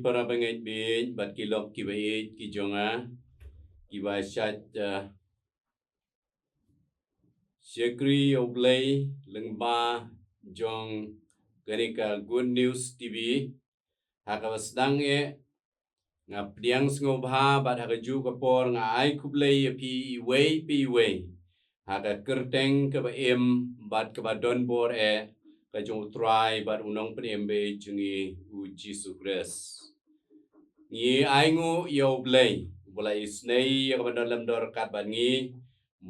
para bangai bin bat kilok ki bai ki jonga ki ba shat Sekri U Blei lengba jong ganika Good News TV haka sedang nga priang sngewbha bat haka ju kapor nga ai kublei pi iwei haka kyrteng ka ba bat ka ba don bor ka jong try bat unong pnembe jungi U Jisu Khrist ngi aingu U Blei bulai snei ya ka dalam dor kat bat ngi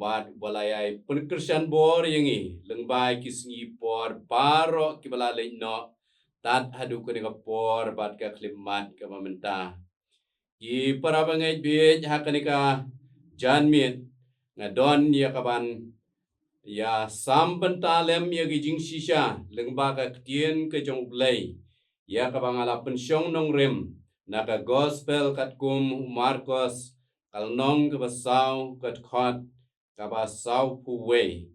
bat bulai ai penkersian bor yangi lengbai kisngi por paro ki bala le no tat hadu ko ni kapor bat ka klimat ka mamenta ki para bangai bej hakanika janmit nga don ya kaban ya sampentalem ya gijing shisha lengba Ka Ktien ke jong Blei ya kabangala pensyong nong rem naka gospel kat kum Markos kalnong ke basau kat khot ka basau puwe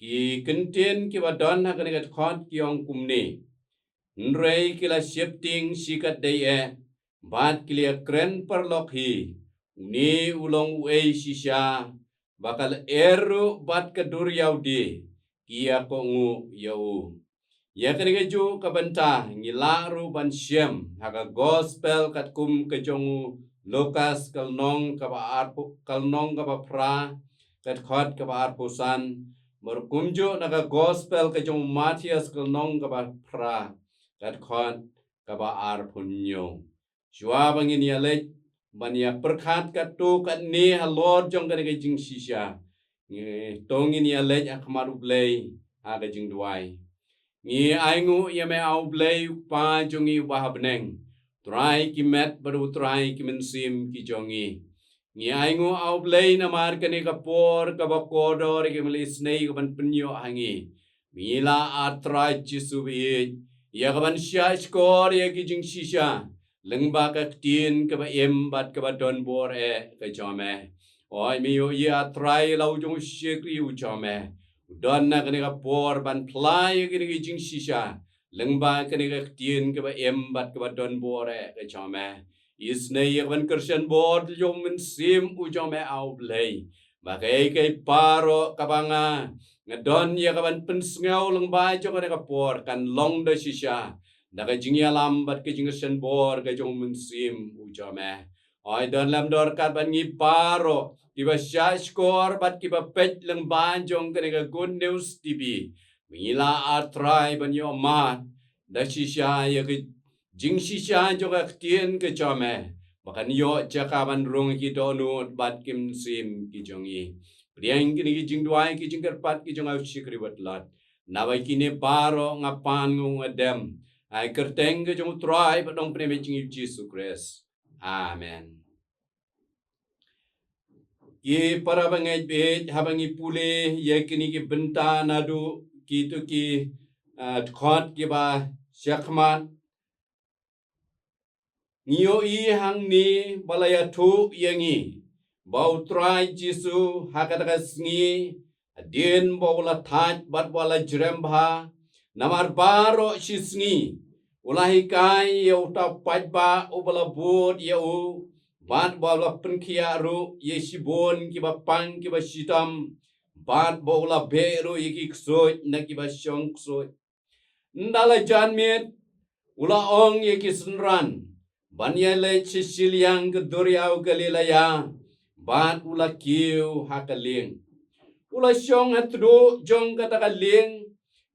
ki kentien ki badon hakanika khot ki ong kumni nrei kila shifting sikat dei bat kilia kren perlok hi ni ulong wei shisha bakal eru bat kedur yaudi kia kongu yau ya kenika ju kabenta ngilaru ban syem haka gospel kat kum kejongu Lukas kalnong kaba pra kat khot kaba arpusan merkumju naga gospel kejongu Matias kalnong kaba pra kat khot kaba arpunyo Shua bangin ya lek bania perkhat kat tu kat ni halor jong kan ke jing shisha ngi tongin ya lek akmar U Blei aga jing duai ngi aingu ya me U Blei pa jongi wahabneng try ki met baru try ki mynsiem ki jongi ngi aingu U Blei na mar kan ka por ka ba kodor ki melis nei ka ban penyo hangi mila atra Jisu bi ya ka ban sha skor ya ki jing shisha lengba Ka Ktien ka ba bat ka ba don bor ka jome oi mi yo ya try lau jong shekri u jome don na ka por ban plai ka ni jing shisha lengba ka ni Ka Ktien ka ba bat ka ba don bor ka jome isne ya ban kersian bor jong mynsiem u jome U Blei ba kai paro ka banga ngadon ya ka ban pensngau lengba jong ka por kan long da shisha Naka jingialam bat ke jingiaseng bor ke jong mynsiem ujame. Oi don lam dor kat ban ngi paro kiba skor bat kiba pet leng banjong ke ka Good News TV. Mila atrai ban yo mat da shisha ya ke jing shisha jong Ka Ktien ke jome. Bakan yo jaka ban rong ki donut bat kim sim ki jongi. Priang kini ki jing duai ki jing kerpat ki jong au shikri bat lat. Nabai kini paro ngapan ngung adem. Ai kyrteng ke jong try padong pneme jing U Jisu Khrist. Amen. Ki para bangai bet habangi pule ye kini ki benta nadu ki tu ki khot ki ba syakmat nio I hang ni balaya thu yangi bau try Jisu hakata sngi adin bawla thaj bat wala jrembha namar baro shisngi ulahi kai ya uta pajba ubala bod ya u bat bawla penkia ru ye shibon ki ba pang ki ba shitam bat bawla beru ye ki ksoj na ki ba shong ksoj ndala janmit ula ong ye ki senran banya le chisilyang ke duriau galilaya bat ula kiu hakaling ula shong atru jong kata kaling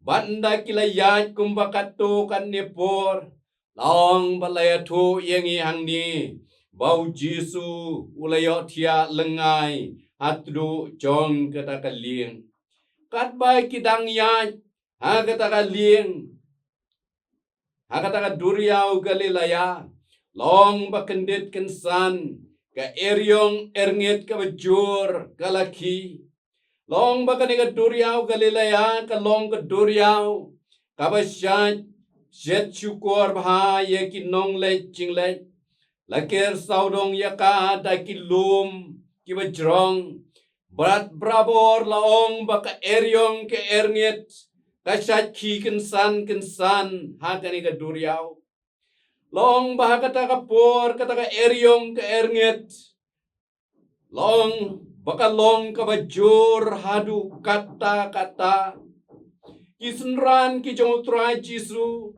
banda kilayat kumba katu kan nepor long balaya thu yengi hangni bau Jisu ulayo thia lengai atru jong kata kaling kat bai kidang yat ha kata kaling ha kata duriau galilaya long bakendit kensan ka eryong erngit ka bajur kalaki long bakani ka duriau galilaya ka long ka duriau ka basyat jet syukur bha ye ki nong le jing le laker saudong ya ka da ki lum ki bajrong berat brabor laong baka eryong ke erngit ka syat ki kensan ha kani ka duriau Long bah kata kapor kata ka eryong ka ernget. Long bakalong ka bajur hadu kata-kata. Kisenran ki jong utrai Jisu.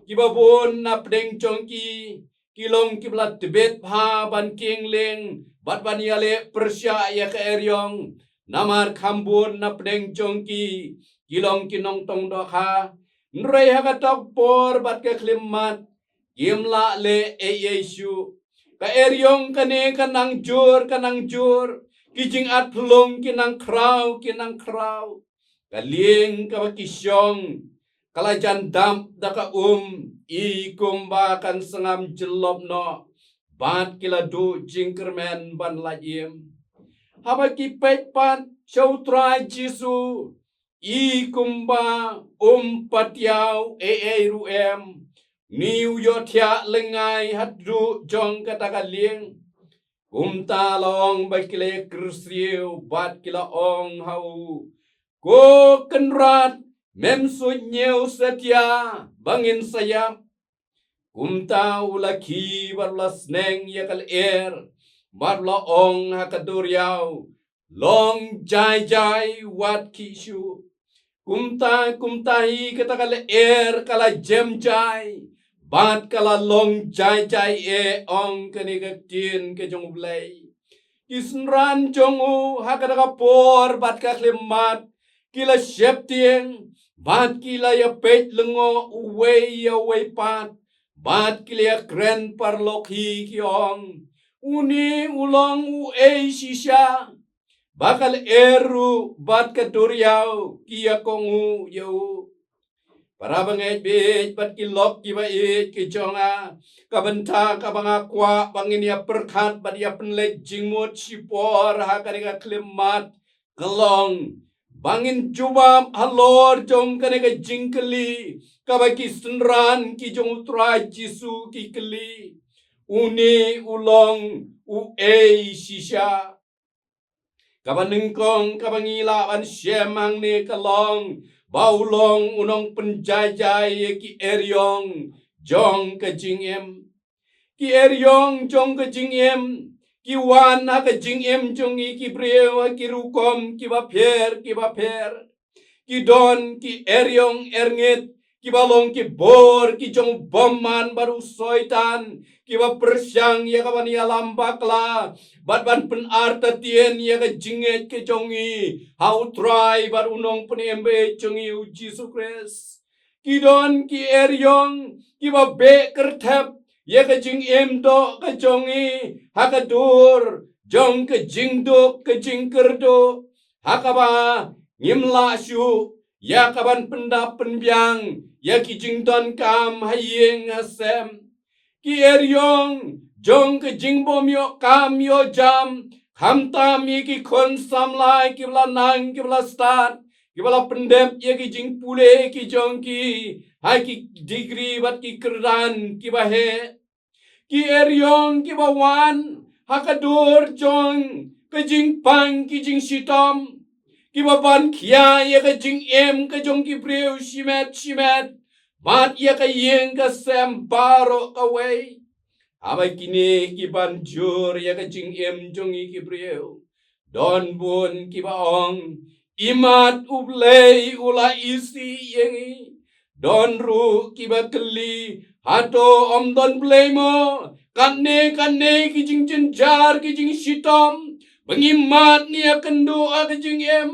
Kibabon na pedeng jongki. Kilong kiblat tebet pa ban kingling. Bat ban yale persya ya ka eryong. Namar kambun na pedeng jongki. Kilong kinong tong doha. Nrei hakatok por bat ka klimat. Gimla le Yesu. Ka eryong kane kanang jur. Kijing at plong kinang kraw. Kaling kabakisyong. Kalajan damp daka i kumba kan sengam jelop no. Bat kila du jingkermen ban lajim. Haba kipet pat syautra Jisu. I kumba patiau ruem. Niu yotia lengai hadu jong katakaling. Talong bakile krisriu bat kila ong hau. Ko kenrat memsunyeu setia bangin sayap. Laki barla sneng yakal barla ong hakaduriau. Long jai wat kishu. Kumtai katakal kala jai. Bat kala long jai ong kani Ka Ktien ke U Blei. Kisnran jongu hakadaka por bat ka klimat. Kila septieng, bat kila ya pet lengo uwei pat, bat kila ya kren parlokhi kiong, uni ulong sisya, bakal bat kaduriau kia kongu yau. Para bangai bet bat kilok kiba ki jonga, kabenta kabanga kwa bangin ya perkat bat ya penlek jingmut sipor hakadika klimat, kelong. Bangin jubam halor jong kane ka jingkeli kabaki senran ki jong utrai Jisu ki keli uni ulong sisya kabanengkong kabangila ban syemang ne kalong baulong unong penjajai ki eryong jong ka jingim ki eryong jong ka jingim ki wan ha ka jingim jongi ki breu ki rukom ki baper ki don ki eryong ernget ki balong ki bor ki jong bomman baru soitan ki ba persyang ya ka bani alam bakla ban pen arta tien ya ka jinget ke jongi how try baru nong penembe jongi U Jisu Khrist ki don ki eryong ki ba be kertep ya ka jingim do ka jongi hakadur jong ka jingduk ka jingkerdo hakaba ngimla syu ya kaban pendap penbyang ya ki jingdon kam hayeng asem ki eryong jong ka jingbom yo kam yo jam kamtam ye ki konsam lai ki nang ki start ki pendep ye ki jingpule ki jong ki hai ki degree bat ki kerdan ki bahe ki eryong ki bawan hakadur jong ka jingpang ki jing sitom ki baban kia ya ka jingim ka jong ki breu shimet mat ya ka yeng ka sembaro ka wei abai kini ki banjur ya ka jingim jong ki breu don bun ki baong imat U Blei ula isi yengi don ru ki bakeli hato om don Blei mo kane ki jing jenjar ki jing sitom mengimat ni akan doa ke jingim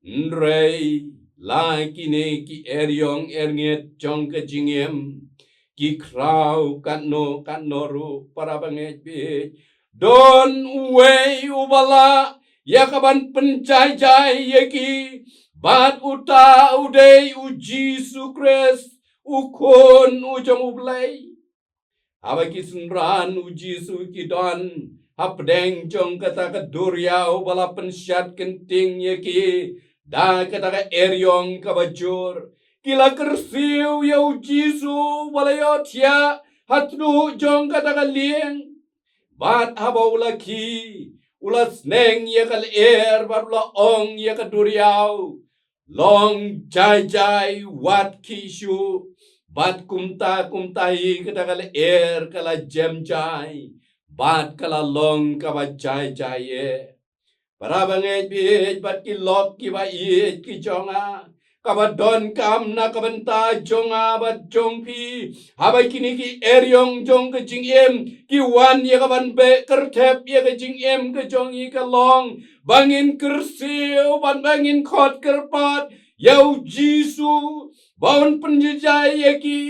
nrei lai kini ki eryong ernget jong ke jingim ki kraw kanno ru para banget bi don uwei ubala ya kaban penjajai yeki bat uta udei U Jisu Khrist ukon ujong U Blei abaki senran U Jisu ki don hapdeng jong kata kaduriau bala pensyat kenting yeki da kata ka eryong kabajur kila kersiu ya U Jisu bala yo tia hatnu jong kata ka lieng bat habau laki ulas neng ya kal barula ong ya kaduriau long jai wat kishu bat kumtai kadakal kala jai bat kala long kaba jai para bangai bi bat ki lok ki ba ki jonga kaba don kam na kabanta jonga bat jong pi habai kini ki eryong jong ke jingim ki wan ye kaban be kertep ye ke jingim ke jongi ke long bangin kersiu bangin khot kerpat U Jisu baun penjejai ye ki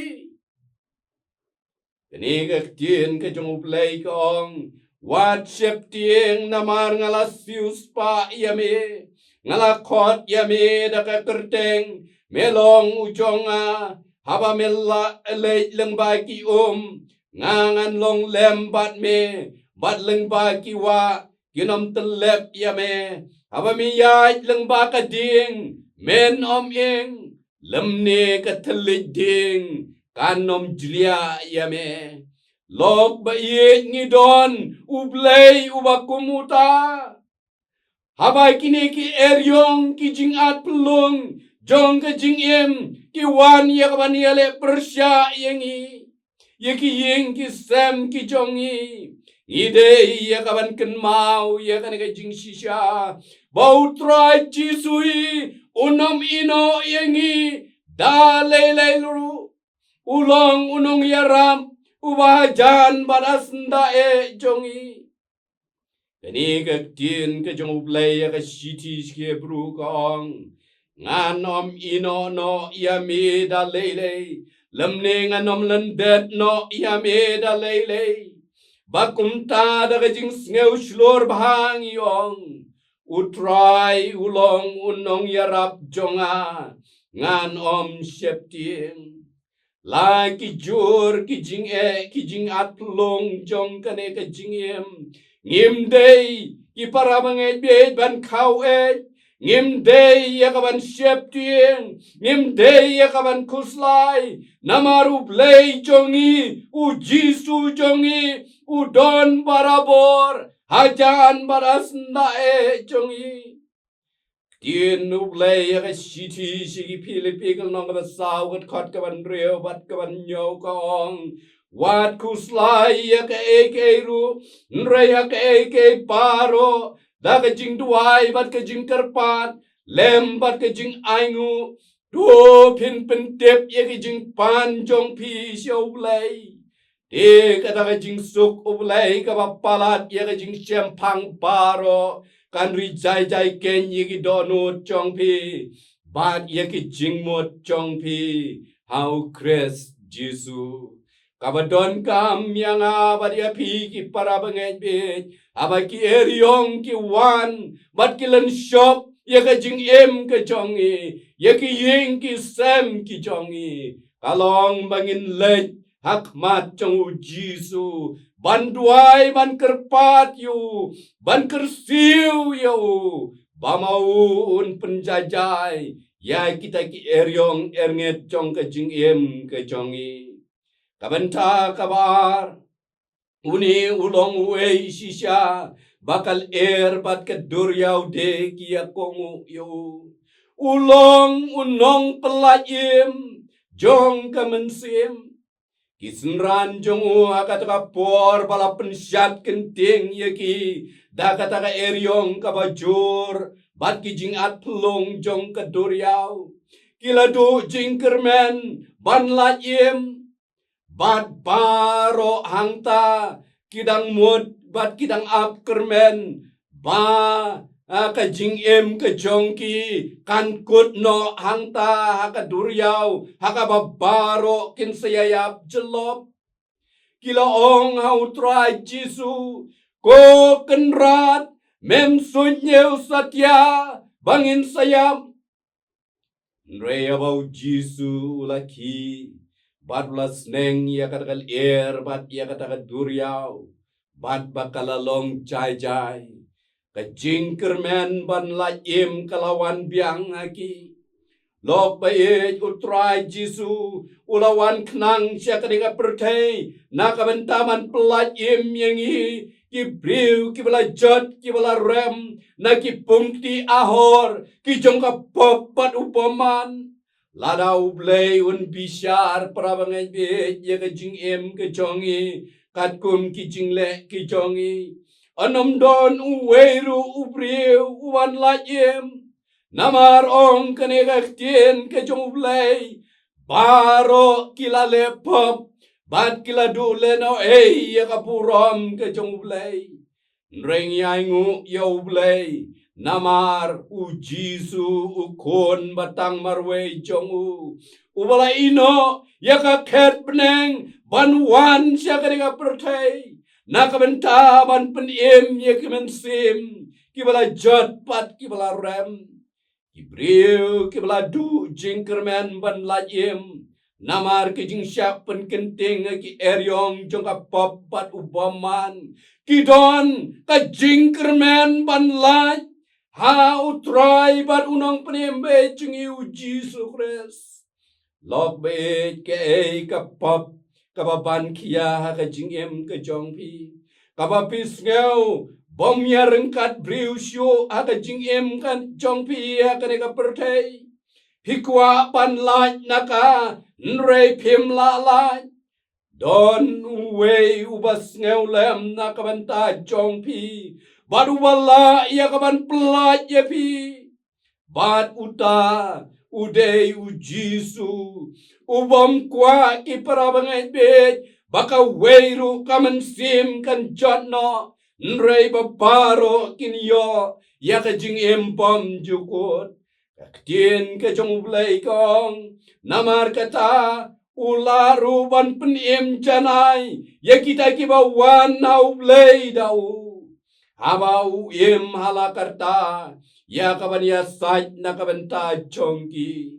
Kini Ka Ktien ke U Blei kong wat sep tieng namar ngala sius pa yame ngala khot yame da ka kyrteng melong ujonga haba mella leit leng ba ki ngangan long lem bat leng ba ki wa ginom telep yame haba mi yai leng ba ka ding men ing lemne ka telit ding kanom jlia yame lok ba ngidon U Blei uba kumuta habai kini ki eryong ki jingat pelung jong ke jingim ki wan ya kaban yale persya yengi ye ki yeng ki sem ki jongi ide ya kaban ken mau ya kan ke jing shisha bau trai jisui unam ino yengi da lei luru ulong unong yaram ubajan badas ndae jongi Kini Ka Ktien ke U Blei ya ka shiti ke bru kong nganom ino no yame da lele lemne nganom lendet no yame da lele bakumta da ka jing sngew shlor bhang yong utrai ulong unong yarap jonga nganom sheptien la ki jur ki jing atlong jong kane ka jingim ngim day ki para bangai be ban khau ngim day ya kaban sheptien ngim day ya kaban kuslai namaru blei jongi U Jisu jongi U don barabor hajan barasna jongi Tien U Blei ya ka shiti shigi pilipikal nong ka saw kat khot ka ban reo bat ka ban nyo kong wat kuslai ya ka ru nre ya ka paro da ka jing duai bat ka jing kerpat lem bat ka jing aingu do pin tep ya ka jing pan jong pi U Blei de ka da ka jing suk U Blei ka ba palat ya ka jing sempang paro kan ri jai ken yiki donut chong pi bat yiki jingmot chong pi how Khrist Jisu kabadon kam yang abadia pi ki para bangai be abaki eryong ki wan bat kilen shop yaka jingim ke jongi yaki ying ki sem ki jongi kalong bangin lej hakmat chong U Jisu ban duai ban kerpat yu ban kersiu yu bamaun penjajai ya kita ki eryong ernget chong ke jingim ke jongi kabenta kabar uni ulong uei shisha bakal bat ke duryau de kia kongu yu ulong unong pelayim jong ke mynsiem Kisenran jongu akataka por bala pensyat kenting yaki dakataka eryong kabajur bat ki jingat pelung jong keduryau kiladu jingkermen ban lajim bat baro hangta kidang mut bat kidang ap kermen ba ka jingim ke jongki kan kut no hangta haka duryau haka babaro kin sayayap jelop kila ong hau trai Jisu ko kenrat mem sunyeu satya bangin sayam nreya bau Jisu laki bat sneng ya katakal bat ya katakal duryau bat bakalalong jai Kajingkermen ban lajim kalawan biang aki. Lok baik utrai Jisu ulawan khnang siya kadinga pertay nakabentaman pelajim yangi kibriu kibalajot kibalarem na kipungti ahor kijong kapopat upaman lada U Blei un bishar prabangai be ye ka jingim ka jongi kat kum ki jingle ki jongi anom don U weiru U briu U wanlam namar ong kane Ka Ktien ka jong U Blei baro kila lepop bat kila dule no ya ka purom ka jong U Blei Nreng yaingu ya U Blei namar U Jisu U kon batang marwe jongu U bala ino ya ka ket beneng ban wan sya ka pertai na ka benta ban penim ya ka mynsiem ki bala jot pat ki bala rem ki briu ki bala du jingkermen ban lajim namar ki jing syak pen kenting ki eryong jong ka pop pat ubaman ki don ka jingkermen ban laj ha utrai bat unong penembe jengi U Jisu Khrist lok be ke ka pop ka baban kia ha ka jingim ka jong pi ka ba pis ngeu bom ya rengkat briu syu ha ka jingim kan jong pi ha ka ne ka pertai hikwa ban laj naka nrei pim la laj Don uwei ubas ngeulem na kabanta jong pi bad ubala ya kaban pelat ya pi bad uta udei U Jisu ubam kwa ki parabangai bet baka weiru kamansim kan jotno nrei babaro kinyo ya ka jing empom jukut Ka Ktien ka jong U Blei kong namar kata ularu ban penim janai ya kita kiba wan na U Blei dau haba U halakarta ya kaban ya saj na kabenta chongki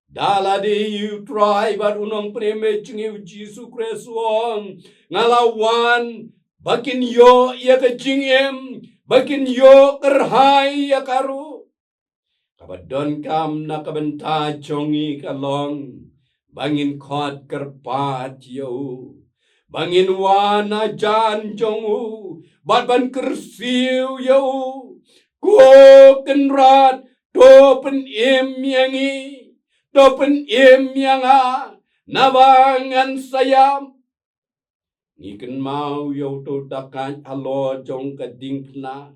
dala di U try bat unong preme chingi U Jisu Khrist wong ngalawan bakin yo ya ka jingim bakin yo kerhai ya karu kabadon kam na kabenta chongi kalong bangin khot kerpat yo bangin wana jan jongu bat ban kersiu yo ko kenrat to pen yangi to pen yanga nabangan sayam Ikan mau yo to dakan alo jong ka dingpna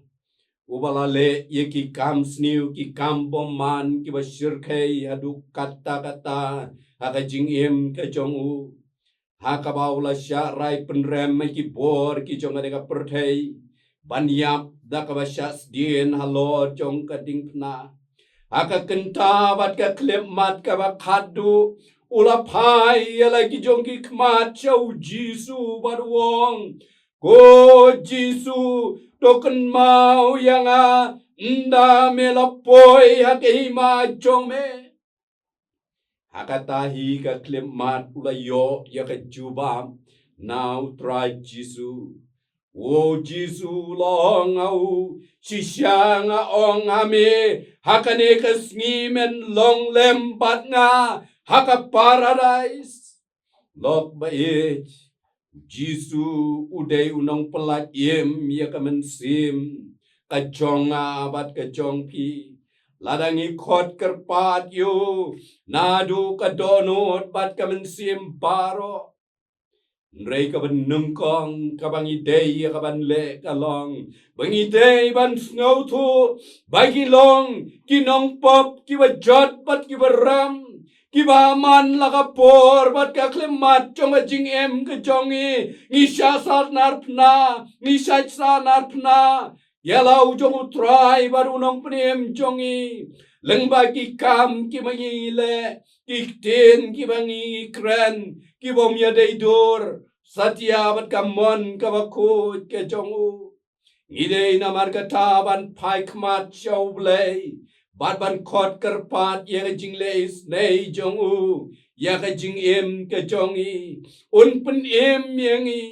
ubala le ye ki kam sniu ki kam boman ki basirkai adu kata haka jingim ka jongu haka baula syarai penrem ki bor ki jong adega perthai banyap da ka basyas dien halo jong ka dingpna haka kenta bat ka klep mat ka ba khadu ula phai lagi jong ki khmat chau Jisu barwong ko Jisu token mau yang nda melapoi hakima jong me hakatahi ka klep mat ula yo ya ka jubam now try Jisu o Jisu long au sishanga ong ame hakane ka sngi men long lem bat nga haka paradise lok bait Jisu udai unong pelat yem ya ka mynsiem ka jonga bat ka jong pi ladangi khot kerpat yo nadu ka donot bat ka mynsiem baro Nrei ka ban nungkong ka bang idei ka ban le ka long bang idei ban ngau thu bagi long kinong pop ki ba jot bat ki ba ram ki ba man la ka por bat ka klemat chong jing em ka jongi ngi sha sa nar pna ngi sha sa nar pna yalau jong utrai bar unong pnem jongi leng ba ki kam ki mangi le ki ten ki bangi kren ki bom ya dei dor satya bat kamon ka bakut ke jongu ngidei namar kata ban pai khmat chau blei bat ban khot kerpat ya ka jingleis nei jongu ya ka jingim ke jongi un pen em yangi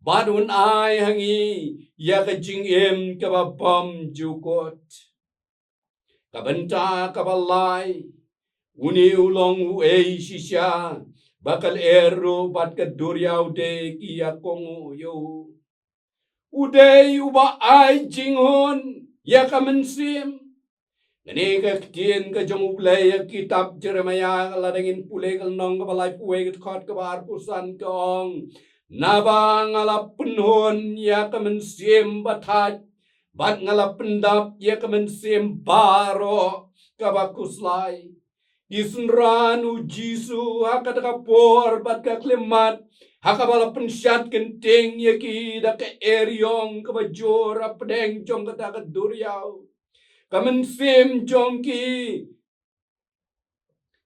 bat un ai hangi ya ka jingim ka ba bom jukot ka benta ka balai uni ulong u ei shisha bakal ero bat ka duriau de ki akongu yo udei uba ai jingon ya ka mynsiem Ngani Ka Ktien Ka Jong U Blei kitab Jeremia ladangin pulai kal nong ka balai puai ka khot ka bar pusan ka ong naba ngala penhon ya ka mynsiem batat bat ngala pendap ya ka mynsiem baro ka bakuslai Isunran U Jisu haka ka por bat ka klemat haka bala pensyat kenteng ya ki da ka eryong ka bajor apdeng jong ka ta ka duryau mynsiem jong ki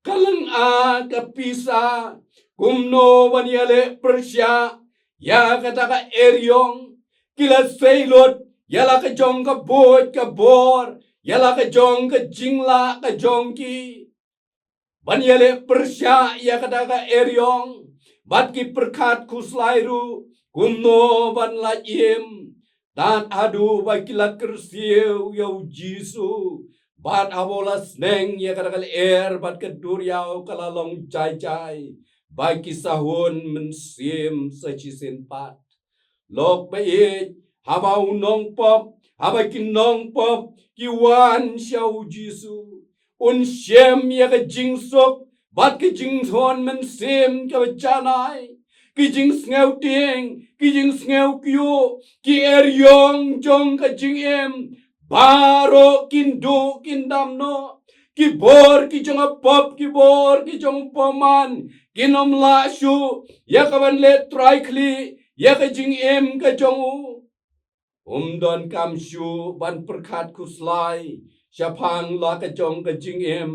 kalang a kapisa kumno waniale persya ya kata ka eryong kila seilot yala ka jong ka bot ka bor yala ka jong ka jingla ka jong ki waniale persya ya kata ka eryong bat ki perkat kuslairu kumno wanla im dan adu bakilat kersiu ya U Jisu bat abola sneng ya kadakal bat keduriau kalalong cai baki sahun mynsiem sachisin pat lok bait haba unong pop haba kinong pop kiwan sya U Jisu un syem ya ka jingsok bat ke jingthon mynsiem ka janai ki jing sngew ting ki jing sngew kyu ki eryong jong ka jingim baro kindu kindamno ki bor ki jong apop ki bor ki jong poman kinom la shu ya ka ban le traikli ya ka jingim ka jong don kam shu ban perkat kuslai syapang la ka jong ka jingim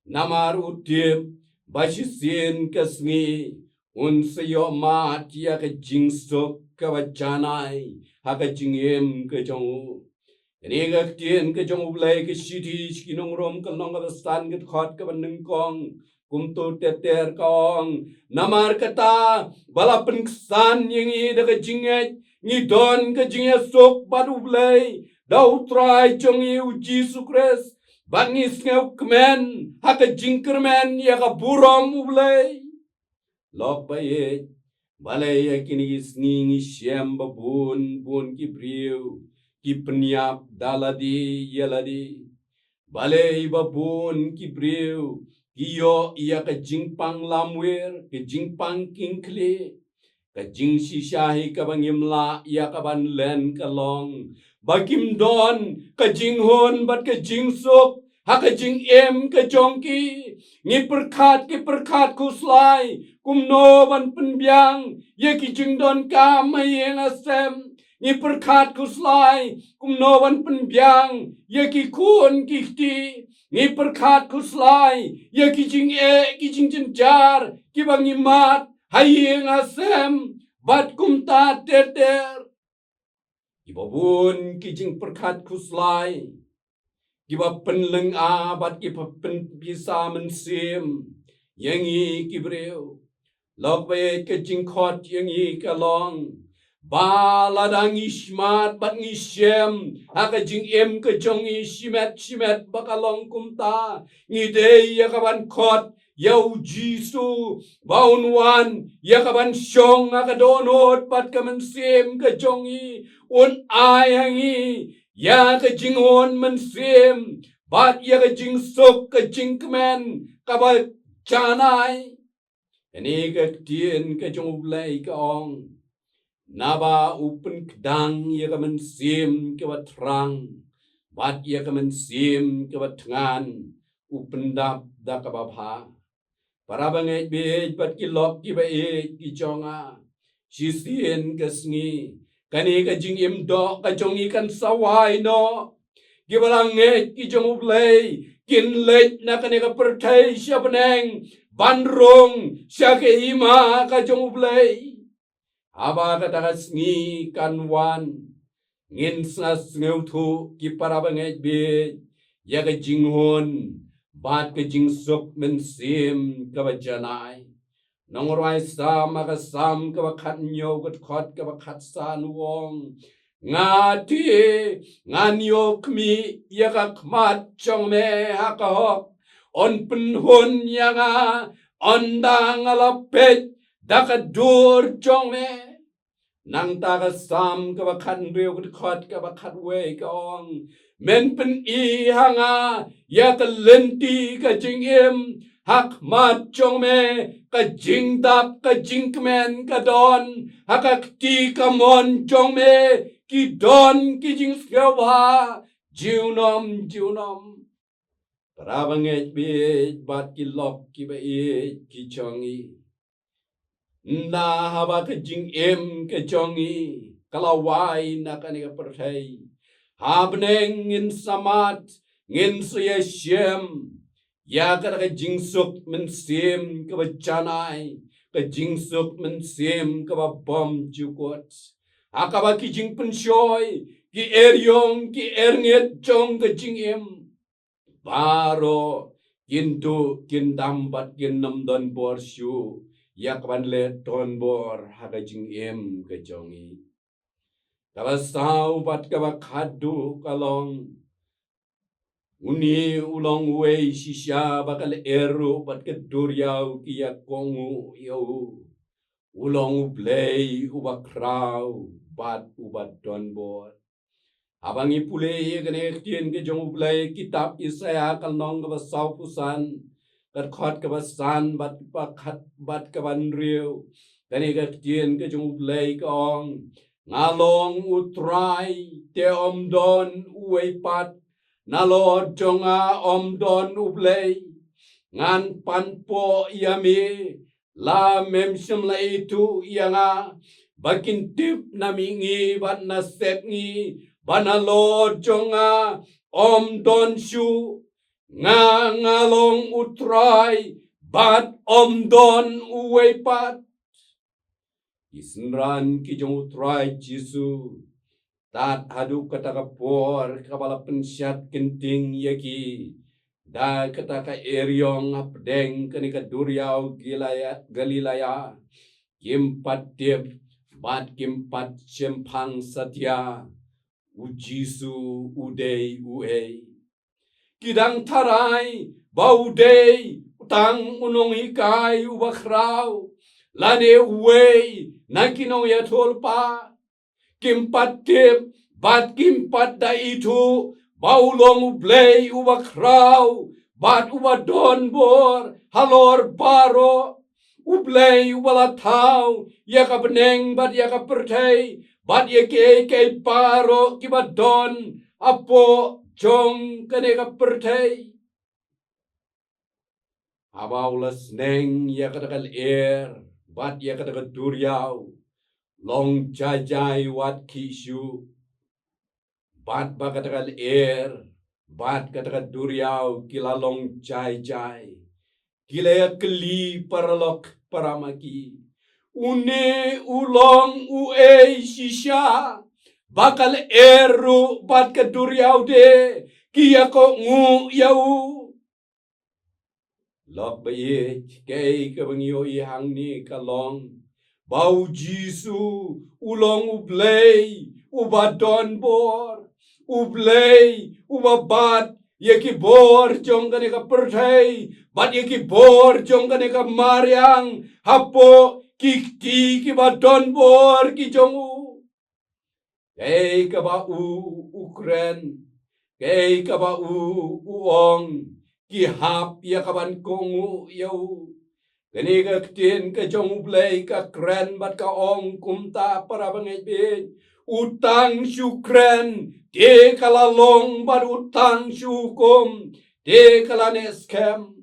namar utip bashisin ka sngi un sayo mat ya ka jingsok ka bajanai ha ka jingim ka jong Ka Ktien Ka Jong U Blei ka shiti kinong rom ka nong ka stan ka khot ka nengkong kumto teter kong namar kata bala penksan yang da ka jinget ngi don ka jingiasok bat U Blei dau trai jong U Jisu Khrist bat ngi sngeu kmen ha ka jingkermen ya ka burom U Blei lok baye balai ya kini sngi syem babun bun ki priu ki penyap daladi yaladi balai babun ki priu ki yo ia ka jingpang lamwer ke jingpang kingkle ka jingsi shahi ka bangimla ia ka ban len ka long bakim don ka jinghon bat ka jingsok ha ka jing em ka jongki ngi perkat kuslai kumno ban penbyang ye ki jingdon ka mayeng asem ngi perkat kuslai kumno ban penbyang ye ki kun kihti ngi perkat kuslai ye ki jing jenjar ki bangi mat hayeng asem bat kumta teter ibabun ki jing perkat kuslai kiba penleng abat kiba pen bisa mynsiem yangi kibreu lok bae ke jingkhot yangi kalong baladang ismat bat ngisem aka jingem ke jongi shimet bakalong kumta ngide ya kaban khot ya U Jisu baunwan ya kaban syong aka donot bat ka mynsiem ke jongi un ayangi ya ka jinghon mynsiem bat ya ka jingsok ka jingkmen ka ba janai Ka Ktien Ka Jong U Blei ka ong naba upen kdang ya ka mynsiem ka ba trang bat ya ka mynsiem ka ba tngan upendap da ka ba bha para bangai be bat ki lok ki ba ki jonga sisien ka sngi kani ka jingim do ka jongi kan sawai no gibalange ki Jong U Blei kin leit na kani ka pertai syapneng bandrong syake ima ka Jong U Blei aba ka ta sngi kan wan ngin snas ngeutu ki para bangai be ya ka jinghon bat ka jingsok mynsiem ka ba janai nongrai sam ka sam ka ba khat nyo got khot ka ba khat san wong ngati nganyo kmi ya ka khmat chong me ha ka hok on penhun yanga ondang ala pet da ka dur chong me nang ta ka sam ka ba khat riu got khot ka ba khat we ka ong men pen I hanga ya ka lenti ka jingim hak mat jong me ka jingdap ka jingkmen ka don hak ti ka mon jong me ki don ki sngewbha jiunom Parabangej bej bat ki lok ki ba ki chongi na haba ka jingim ka chongi kalawai na kaniga perthai habneng ngin samat ngin mynsiem ya ka jingsuk mynsiem ka ba chanai ka jingsuk mynsiem ka ba bom jukot akaba ki jingpuson ki eryong ki ernget jong ka jingim Baro kintu kindambat kinnam don bor shu yakban le ton bor haga jingim ke jongi kabasau bat kaba khadu kalong uni ulong wei shisha bakal eru bat ke duryau kia kongu yau ulong U Blei ubakrau bat ubat don bor Abangi pule Ka Ktien ke jong U Blei kitab Isaya kalnong ka basau pusan kat khot ka basan bat pa khat bat ka ban riu Ka Ktien ke jong U Blei ka ong ngalong utrai te omdon uwei pat nalod jonga omdon U Blei ngan panpo yami la mynsiem la itu yanga bakin tip namingi bat na sepngi banalo jonga omdon shu nga ngalong utrai bat omdon uwei pat Isnran ki jong utrai Jisu tat hadu kata kapor kabala pensyat kenting yaki da kata ka eryong apdeng kanika duryau Galilaya kimpat tip bat kimpat chempang satya U Jisu udei uei kidang tarai baudei utang unong ikai ubakrau lane uei nakinong ya tolpa kimpat tip bat kimpat da itu baulong U Blei ubakrau bat ubadon bor halor baro U Blei ubalatau yaka beneng bat yaka perthai bat yake paro kibadon apo jong kaneka perthai abaulas neng yaka dakal bat yaka dakal duryau long jajai wat kishu bat bakatakal bat katakal duryau kila long jai kila keli paralok paramaki une ulong uei shisha bakal eru bat ka duryau de kia ko ngu yau lok bayet kay kabangyo ihang ni kalong bau Jisu ulong U Blei ubadon bor U Blei ubabat yaki bor jong kaneka perthai bat yaki bor jong kaneka maryang hapo kikti kibadon bor ki jongu kay kaba u kren kay kaba u ong ki hap yakaban kongu yau Ka Ktien ke jong U Blei ka kren bat ka ong kumta parabangej bin utang syukren te kalalong bat utang syukum te kalaneskem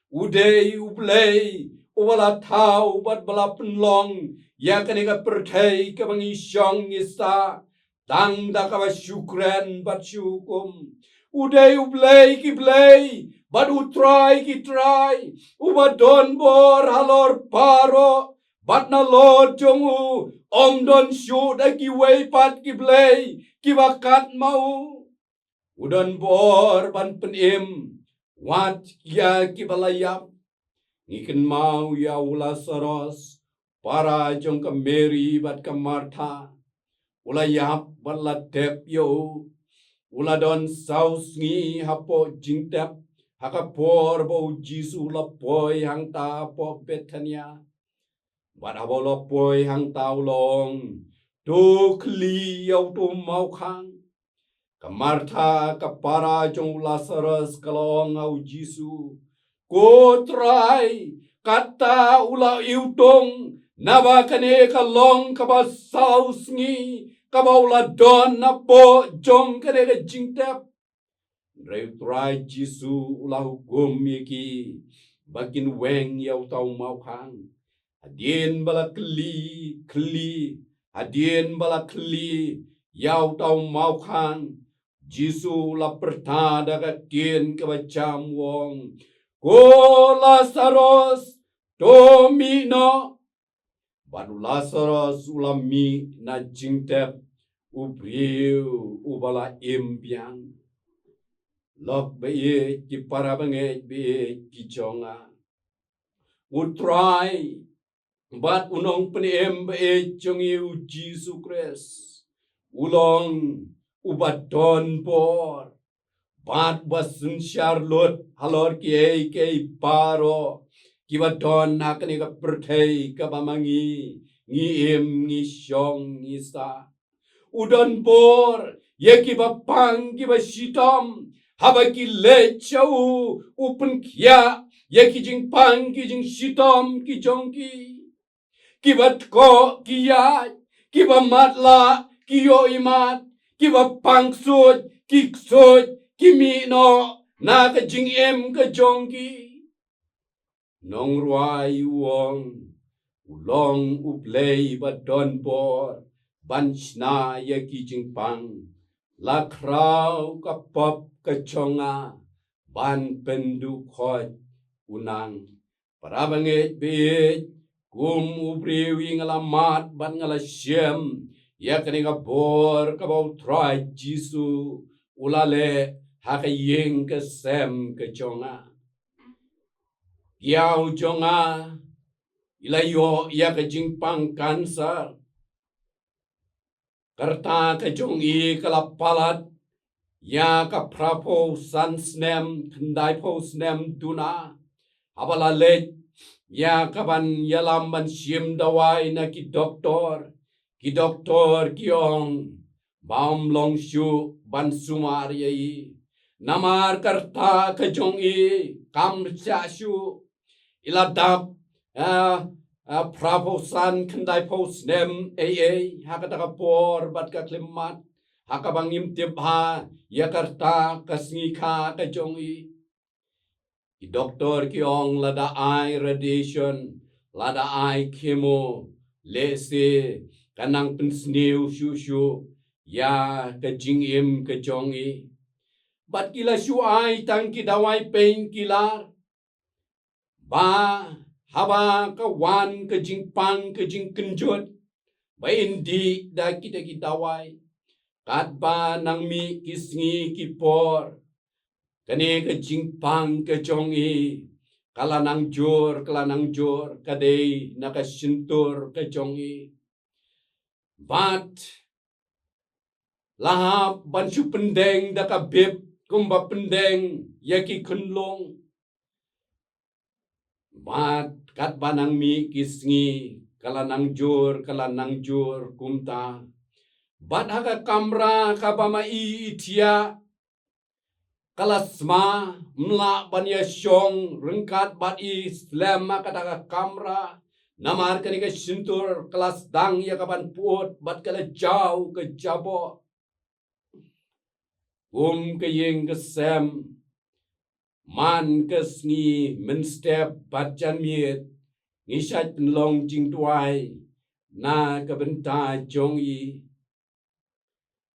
udei U Blei ubala tau bat bala penlong ya kaneka perthai ka bangi syong isa tang da ka syukren bat syukum udei U Blei ki Blei bat utrai ki trai ubadon bor halor paro bat na lod jongu omdon shu da ki wei pat ki Blei ki bakat mau udon bor ban penim wat ya ki balayap ngiken mau ya ulasaros para jong ka Mary bat ka Martha ulayap bat la tep yo uladon saus ngi hapo jingtep hakapor bo Jisu la poi hang ta po Bethania bat habo la poi hang ta long tu kli yau tu mau khang ka Martha ka para jong Lazarus kalong au Jisu ko try kata ula iutong naba kane kalong ka ba saus ngi ka ba ula don na po jong kane ka jingtep Reu try Jisu ula hukum yaki bakin weng yau tau mau kang adien bala kli adien bala kli yau tau mau kang Jisu la pertada ka tien ka bacam wong ko Lazarus domino baru Lazarus ulami na jingtep ubriu ubala impiang lok be ki para bange be ki jonga utrai bat unong penem be jongi U Jisu Khrist ulong ubat don por bat basun Charlotte halor ki paro ki don nakani ka perthei ka bamangi ngi em ngi shong ngi sa udon por ye ki bapang ki bashitam haba ki lechau upun kia ye ki jing pang ki jing shitam ki jongki ki bat ko ki ya ki ba matla ki yo imat ki ba pangsud ki ksud ki mi no na ka jing em ka jongki nong ruai wong ulong U Blei ba don por ban shna ye ki jing pang la krau ka pop ka chonga ban pendu khot unang parabange be kum ubriwi ngalamat ban ngala siem ya kani ka bor ka bau try Jisu ulale ha ka yeng ka sem ka chonga yau chonga ilayo ya ka jingpang cancer karta ka jongi kalapalat ya ka prapo sansnem kndai posnem duna abala let ya kaban yalam ban shim dawai na ki doktor kiong baum long shu ban sumar yai namar karta ka jongi kam cha shu iladap prapo san kndai posnem hakata ka por bat ka klimat hakabangim tibha yakarta kasngi ka jongi ki doktor ki ong lada ai radiation lada ai chemo lese kanang pensniu shushu ya ka jingim ka jongi bat kila shu ai tang ki dawai pain kilar ba haba ka wan ka jingpang ka jingkenjut ba indi da kita ki dawai kat ba nang mi kisngi kipor kani ka jingpang ka jongi kalanang jor kadei naka sintur ka jongi bat lahap banshu pendeng da ka bib kumba pendeng yaki kunlong bat kat banang mi kisngi kalanang jor kumta bat haka kamra kabama itia kalasma mla banya shong rengkat bat islam makataka kamra namar kanika sintur kelas dang ya kapan puot bat kala jauh ke jabo ke yeng ke sem man ke sngi menstep batjan miet ngisat penlong jing tuai na kebenta jongi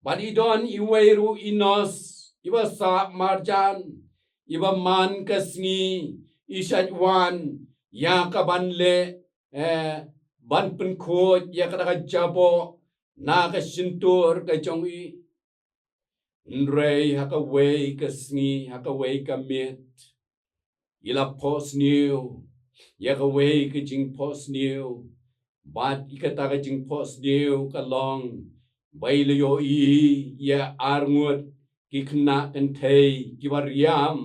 badidon iwei ru inos iba sa marjan iba man kasngi isat wan ya kabanle ban penkhot ya kadaka jabo na ka sintur ka jongi nrei haka wei kasngi haka wei ka mit ila pos new ya ka wei ka jing pos new bat ikata ka jing pos new ka long bai yo ya arngut ki khnang kynthei K.J.P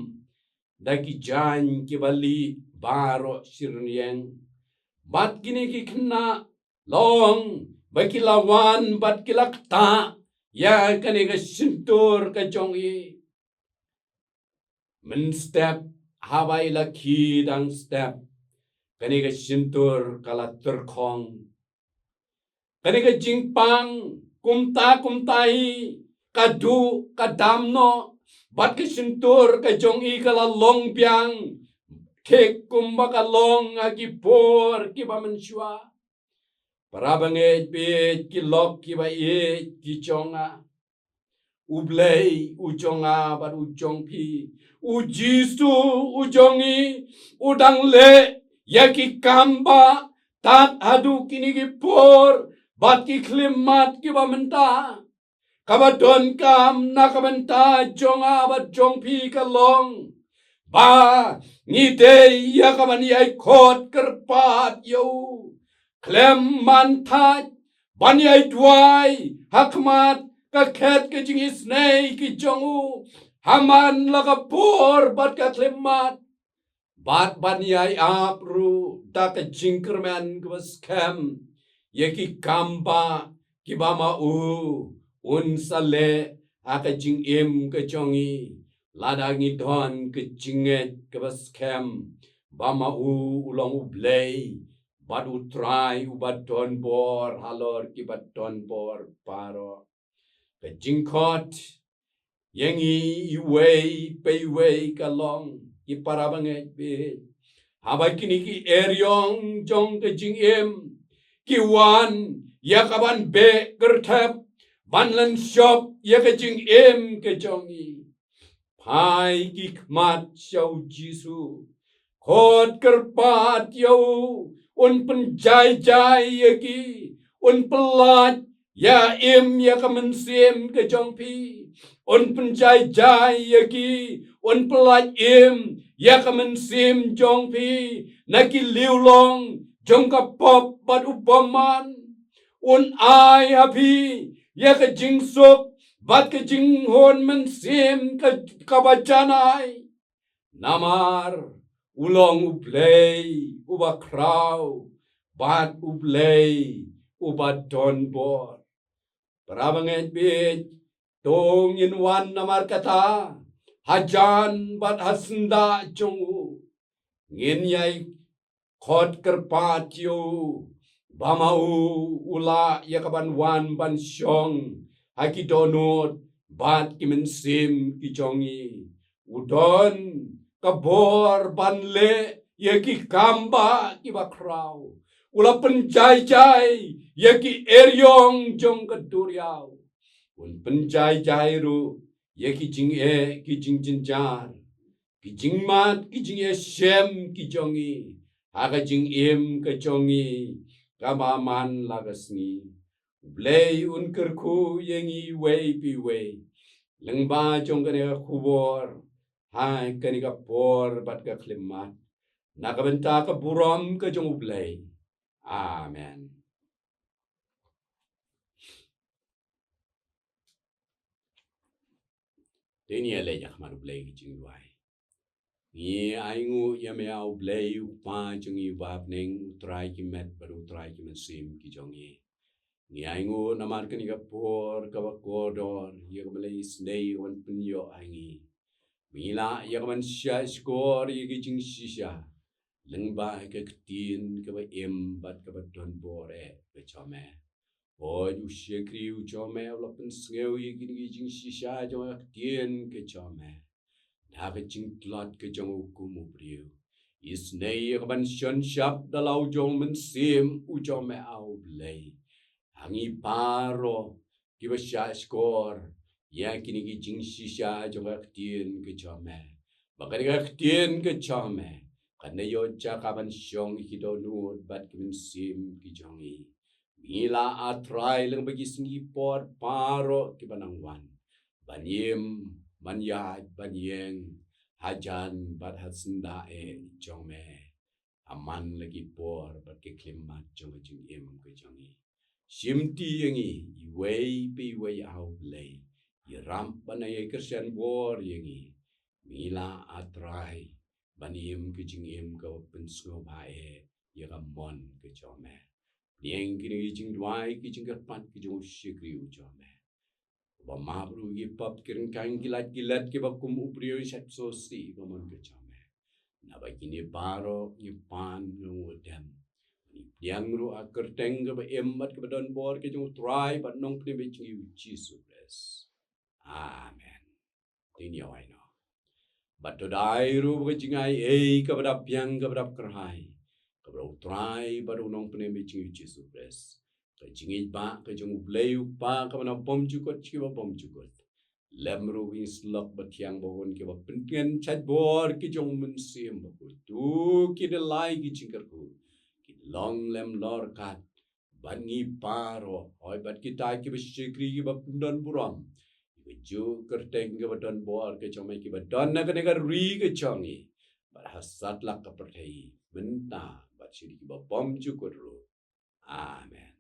da ki jan ki bali baro sirnieng bat kini ki khna long ba ki lawan bat ki lakta ya kani ka sintur ka jong i men step habai la ki dang step kani ka sintur kala terkong kani ka jingpang kumta hi kadu kadamno bat ka sintur ka jong i kala long piang kek kumba ka long agipor ki ba mensyua parabange pe ki lok ki ba e ki jonga U Blei, U jonga bat U jong pi, U Jisu, U jongi, U dang le, yaki kamba, tat adu kini ki por, bat ki klimat ki ba menta, kaba don kam na kabenta jonga bat jong pi ka long, ba ni de ya kaban yai kot kerpat yo, klem mantat, ban yai dwai, hakmat, ka khet ka jing sngi ki jongu haman la ka por bat ka klemat bat ban yai apru da ka jingkerman ka scam ye ki kamba ki bama un sale aka jing ka jongi ladangi don ka jinget ka scam bama ulong U Blei bat U try U bat don bor halor ki bat don bor paro ka jingkot yengi iwei iwei kalong iparabange be habai kini ki eryong jong ka jingim ki wan yakaban be kertep banlan shop yaka jingim ka jongi pai ki kmat shau jisu khot kerpat yau un penjai yaki un pelat ya ya ka mynsiem ka jong pi un penjai yaki un pelat ya ka mynsiem jong pi naki liulong jong ka pop bat upaman un ai happy ya ka jingsuk bat ka jinghon mynsiem ka bajanai namar ulong U Blei uba kraw bat U Blei uba donbor parabanget bit tongin wan namar kata hajan bat hasenda jongu ngin yai khot kerpat yo bamau ula yakaban wan ban syong haki donut bat kimensim kijongi udon kabor banle yaki kamba kiba kraw ula penjai yaki eryong jong keduriau un penjai ru yaki jing ki jing jinjar ki jing mat ki jing shem ki jongi aga jing ka jongi kama man lagasni Blei un kerku yengi wei pi wei lengba jong kane kubor hai kani ka por bat ka klimat nakabenta ka buram ka jong U Blei amen teni ele jak mar U Blei ki jing wai ni aingu yame U Blei U pa jong I bab neng utrai ki met baru utrai ki mensim ki jong I ni aingu namar kani ka por ka kodor ye ka Blei snei wan punyo aingi Mila ya kaman sya skor ya ki jing sisya lengba Ka Ktien ka ba bat ka ba don bore ka chome o du shekri u chome la pen sngeu ya ki jing sisya jo Ka Ktien ka chome da ka jing tlot ka jong ku mu priu is nei ya kaman syon shap dalau jong mynsiem u chome au Blei hangi paro ki ba sya skor ya kini ki jing shisha jo Ka Ktien ke chome bakari Ka Ktien ke chome kana yo cha ka ban syong ki do nu bat ki mynsiem ki jongi mila atrai leng bagi singi por paro ki banang wan banyim manyat banyeng hajan bat hasenda chome aman lagi por bat ki klimat jong jing ke jongi simti yengi iwei pi iwei au Blei iram banai Christian bor yengi mila atrai banim ke jingim ka pensngewbha ya ka mon ke chome nieng kini jing dwai ki jing pat ki jong shikri u chome Ba mabru gi pap kirin kain gilat ke ba kum uprio shat sosi ba mon ke chame. Na ba kini baro ni pan ngudam. Ni piang ru a kyrteng ke ba embat ke ba don bor ke jong try ba nong pni be U Jisu Khrist. Amen. Tin yo ai no. Ba to dai ru ba jingai ke ba piang ke ba kerhai. Ke ba try ba nong pni be U Jisu Khrist. Ke jingit ba ke jong U Blei pa ke ba pom jukot ke ba pom jukot. Lemru wing slok batiang bahon ke ba pengen chat bor ki jong mynsiem ba tu ki de lai ki chingkar ku ki long lem lor kat bangi paro oi bat kita ki ba shikri ki ba pundon buram ki ju kyrteng ke ba don bor ke chong ki ba don na ke ri ke chongi ba hasat lak ka perthai benta ba chiri ki ba bom chu ko ru amen.